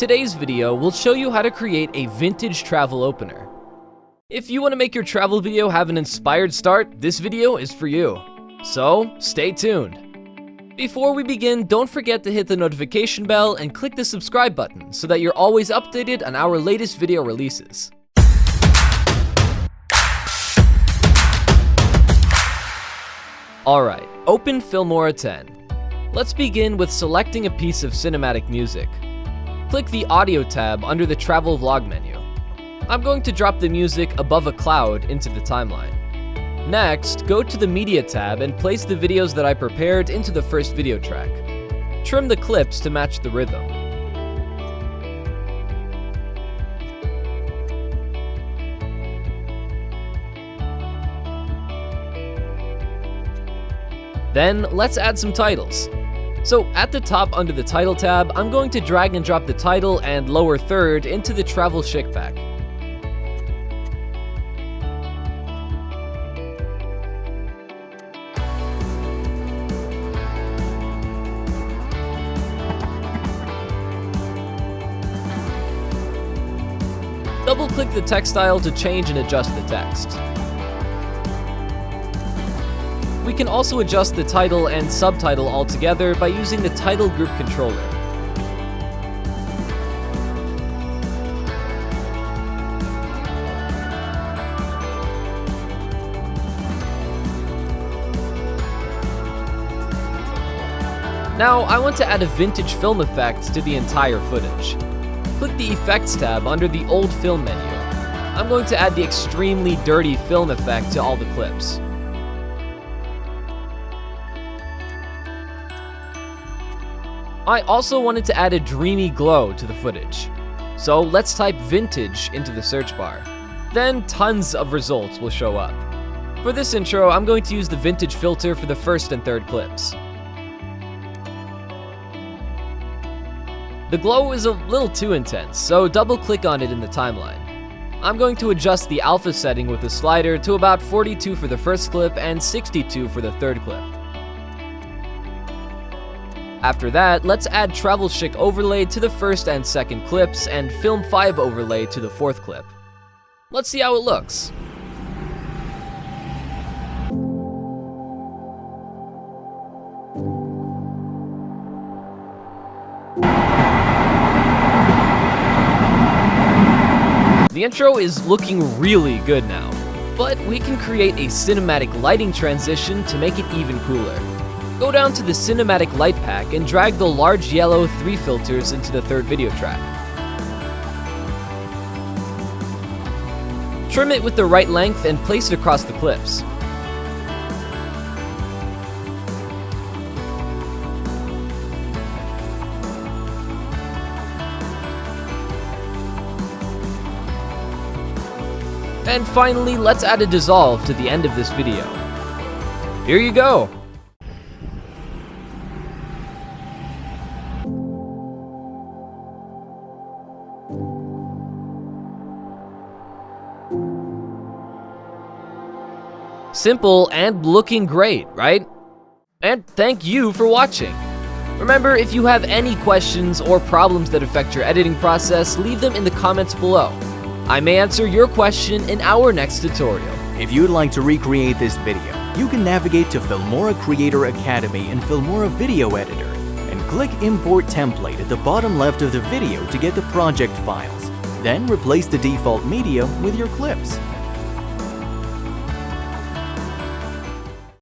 Today's video will show you how to create a vintage travel opener. If you want to make your travel video have an inspired start, this video is for you. So, stay tuned. Before we begin, don't forget to hit the notification bell and click the subscribe button so that you're always updated on our latest video releases. Alright, open Filmora 10. Let's begin with selecting a piece of cinematic music. Click the Audio tab under the Travel Vlog menu. I'm going to drop the music above a cloud into the timeline. Next, go to the Media tab and place the videos that I prepared into the first video track. Trim the clips to match the rhythm. Then, let's add some titles. So, at the top under the Title tab, I'm going to drag and drop the title and lower third into the Travel Chic pack. Double-click the text style to change and adjust the text. We can also adjust the title and subtitle altogether by using the Title Group controller. Now, I want to add a vintage film effect to the entire footage. Click the Effects tab under the Old Film menu. I'm going to add the extremely dirty film effect to all the clips. I also wanted to add a dreamy glow to the footage. So let's type vintage into the search bar. Then tons of results will show up. For this intro, I'm going to use the vintage filter for the first and third clips. The glow is a little too intense, so double click on it in the timeline. I'm going to adjust the alpha setting with the slider to about 42 for the first clip and 62 for the third clip. After that, let's add Travel Chic overlay to the first and second clips and Film 5 overlay to the fourth clip. Let's see how it looks. The intro is looking really good now, but we can create a cinematic lighting transition to make it even cooler. Go down to the Cinematic Light pack and drag the large yellow 3 filters into the third video track. Trim it with the right length and place it across the clips. And finally, let's add a dissolve to the end of this video. Here you go! Simple and looking great, right? And thank you for watching. Remember, if you have any questions or problems that affect your editing process, leave them in the comments below. I may answer your question in our next tutorial. If you'd like to recreate this video, you can navigate to Filmora Creator Academy in Filmora Video Editor and click Import Template at the bottom left of the video to get the project files. Then replace the default media with your clips.